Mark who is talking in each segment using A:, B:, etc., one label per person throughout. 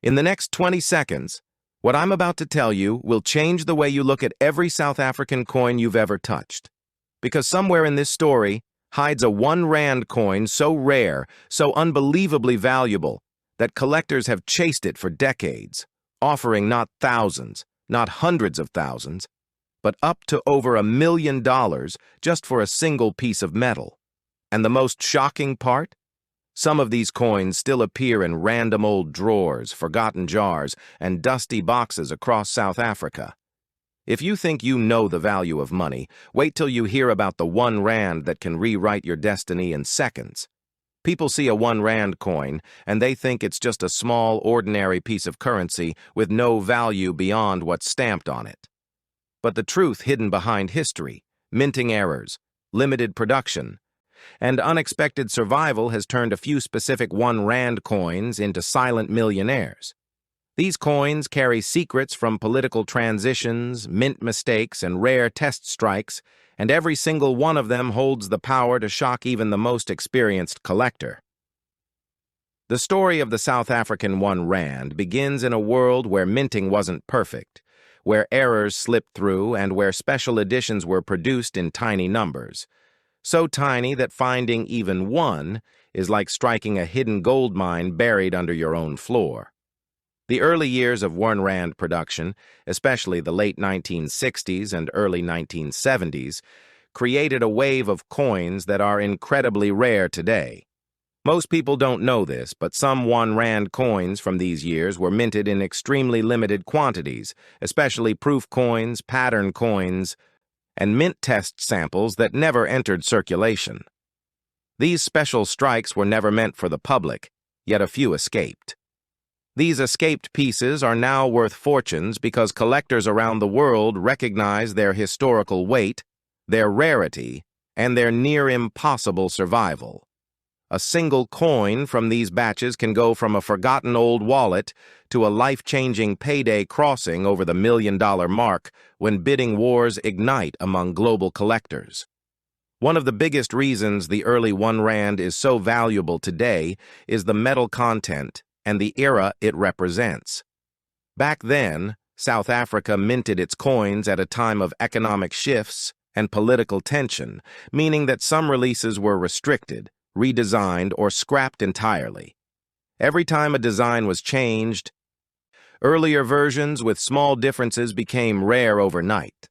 A: In the next 20 seconds, what I'm about to tell you will change the way you look at every South African coin you've ever touched. Because somewhere in this story hides a 1 Rand coin so rare, so unbelievably valuable, that collectors have chased it for decades, offering not thousands, not hundreds of thousands, but up to over $1 million just for a single piece of metal. And the most shocking part? Some of these coins still appear in random old drawers, forgotten jars, and dusty boxes across South Africa. If you think you know the value of money, wait till you hear about the 1 Rand that can rewrite your destiny in seconds. People see a 1 Rand coin, and they think it's just a small, ordinary piece of currency with no value beyond what's stamped on it. But the truth hidden behind history, minting errors, limited production, and unexpected survival has turned a few specific 1 Rand coins into silent millionaires. These coins carry secrets from political transitions, mint mistakes, and rare test strikes, and every single one of them holds the power to shock even the most experienced collector. The story of the South African 1 Rand begins in a world where minting wasn't perfect, where errors slipped through, and where special editions were produced in tiny numbers. So tiny that finding even one is like striking a hidden gold mine buried under your own floor. The early years of 1 Rand production, especially the late 1960s and early 1970s, created a wave of coins that are incredibly rare today. Most people don't know this, but some 1 Rand coins from these years were minted in extremely limited quantities, especially proof coins, pattern coins, and mint test samples that never entered circulation. These special strikes were never meant for the public, yet a few escaped. These escaped pieces are now worth fortunes because collectors around the world recognize their historical weight, their rarity, and their near-impossible survival. A single coin from these batches can go from a forgotten old wallet to a life-changing payday crossing over the $1 million mark when bidding wars ignite among global collectors. One of the biggest reasons the early 1 Rand is so valuable today is the metal content and the era it represents. Back then, South Africa minted its coins at a time of economic shifts and political tension, meaning that some releases were restricted, redesigned, or scrapped entirely. Every time a design was changed, earlier versions with small differences became rare overnight.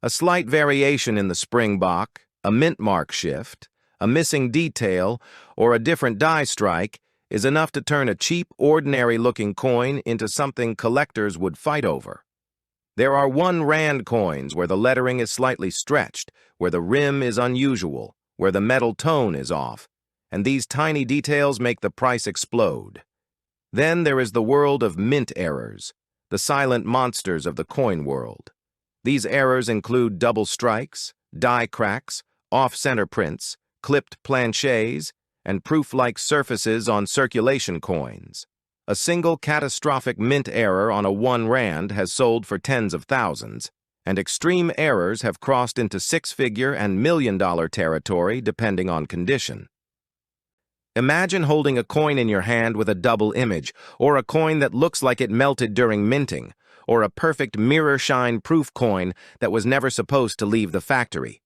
A: A slight variation in the springbok, a mint mark shift, a missing detail, or a different die strike is enough to turn a cheap, ordinary-looking coin into something collectors would fight over. There are 1 Rand coins where the lettering is slightly stretched, where the rim is unusual, where the metal tone is off, and these tiny details make the price explode. Then there is the world of mint errors, the silent monsters of the coin world. These errors include double strikes, die cracks, off-center prints, clipped planchets, and proof-like surfaces on circulation coins. A single catastrophic mint error on a 1 Rand has sold for tens of thousands, and extreme errors have crossed into six-figure and million-dollar territory depending on condition. Imagine holding a coin in your hand with a double image, or a coin that looks like it melted during minting, or a perfect mirror-shine proof coin that was never supposed to leave the factory.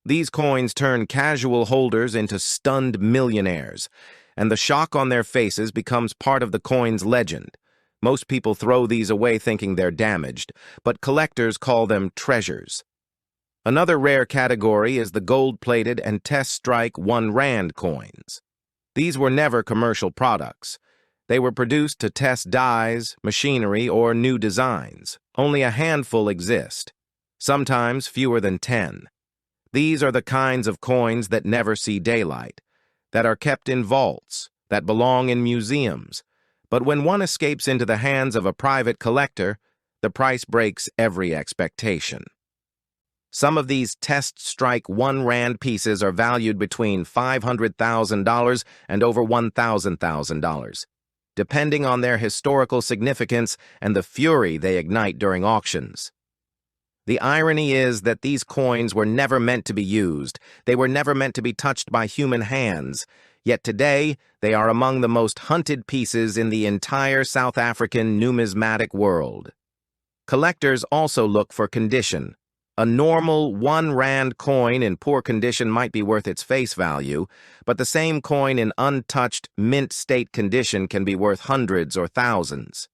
A: These coins turn casual holders into stunned millionaires, and the shock on their faces becomes part of the coin's legend. Most people throw these away thinking they're damaged, but collectors call them treasures. Another rare category is the gold-plated and test strike 1 Rand coins. These were never commercial products. They were produced to test dies, machinery, or new designs. Only a handful exist, sometimes fewer than 10. These are the kinds of coins that never see daylight, that are kept in vaults, that belong in museums. But when one escapes into the hands of a private collector, the price breaks every expectation. Some of these test strike 1 Rand pieces are valued between $500,000 and over $1,000, depending on their historical significance and the fury they ignite during auctions. The irony is that these coins were never meant to be used. They were never meant to be touched by human hands, Yet today, they are among the most hunted pieces in the entire South African numismatic world. Collectors also look for condition. A normal 1 rand coin in poor condition might be worth its face value, but the same coin in untouched, mint state condition can be worth hundreds or thousands.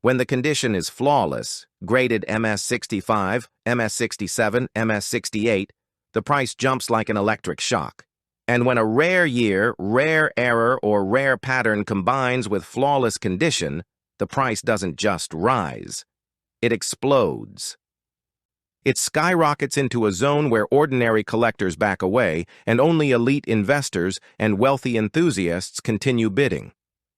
A: When the condition is flawless, graded MS65, MS67, MS68, the price jumps like an electric shock. And when a rare year, rare error, or rare pattern combines with flawless condition, the price doesn't just rise. It explodes. It skyrockets into a zone where ordinary collectors back away, and only elite investors and wealthy enthusiasts continue bidding.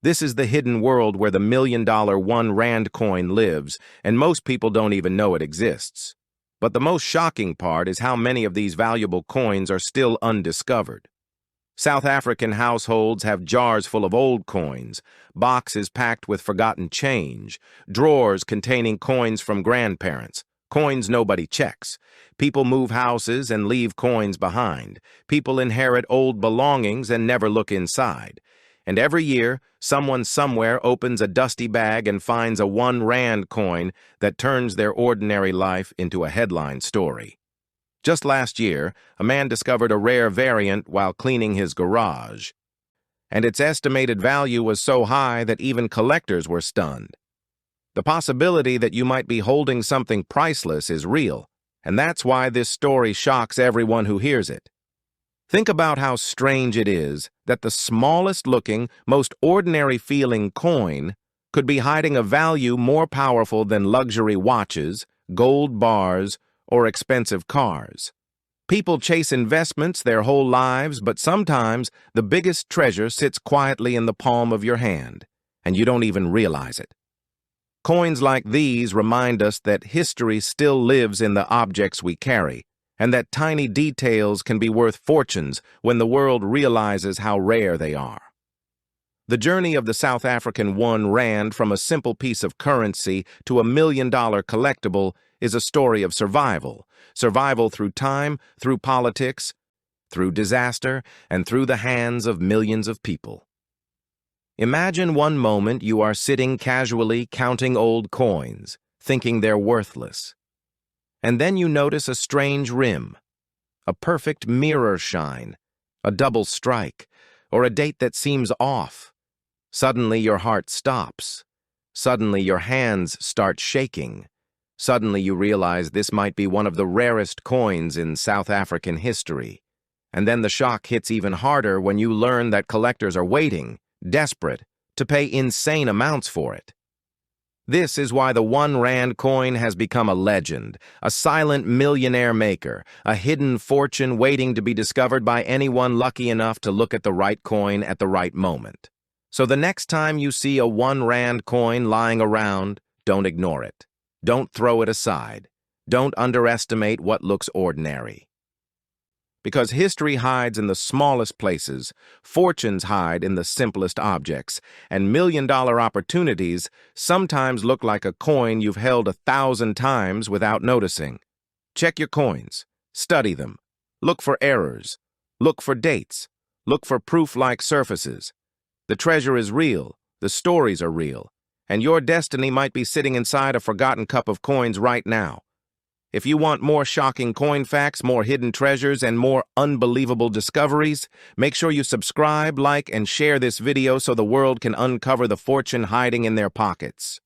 A: This is the hidden world where the $1 million 1 rand coin lives, and most people don't even know it exists. But the most shocking part is how many of these valuable coins are still undiscovered. South African households have jars full of old coins, boxes packed with forgotten change, drawers containing coins from grandparents, coins nobody checks. People move houses and leave coins behind. People inherit old belongings and never look inside. And every year, someone somewhere opens a dusty bag and finds a 1 rand coin that turns their ordinary life into a headline story. Just last year, a man discovered a rare variant while cleaning his garage. And its estimated value was so high that even collectors were stunned. The possibility that you might be holding something priceless is real, and that's why this story shocks everyone who hears it. Think about how strange it is that the smallest-looking, most ordinary-feeling coin could be hiding a value more powerful than luxury watches, gold bars, or expensive cars. People chase investments their whole lives, but sometimes the biggest treasure sits quietly in the palm of your hand, and you don't even realize it. Coins like these remind us that history still lives in the objects we carry, and that tiny details can be worth fortunes when the world realizes how rare they are. The journey of the South African 1 rand from a simple piece of currency to a $1 million collectible is a story of survival. Survival through time, through politics, through disaster, and through the hands of millions of people. Imagine one moment you are sitting casually counting old coins, thinking they're worthless. And then you notice a strange rim, a perfect mirror shine, a double strike, or a date that seems off. Suddenly your heart stops. Suddenly your hands start shaking. Suddenly you realize this might be one of the rarest coins in South African history. And then the shock hits even harder when you learn that collectors are waiting, desperate, to pay insane amounts for it. This is why the 1 rand coin has become a legend, a silent millionaire maker, a hidden fortune waiting to be discovered by anyone lucky enough to look at the right coin at the right moment. So the next time you see a 1 rand coin lying around, don't ignore it. Don't throw it aside. Don't underestimate what looks ordinary. Because history hides in the smallest places, fortunes hide in the simplest objects, and $1 million opportunities sometimes look like a coin you've held 1,000 times without noticing. Check your coins. Study them. Look for errors. Look for dates. Look for proof-like surfaces. The treasure is real. The stories are real. And your destiny might be sitting inside a forgotten cup of coins right now. If you want more shocking coin facts, more hidden treasures, and more unbelievable discoveries, make sure you subscribe, like, and share this video so the world can uncover the fortune hiding in their pockets.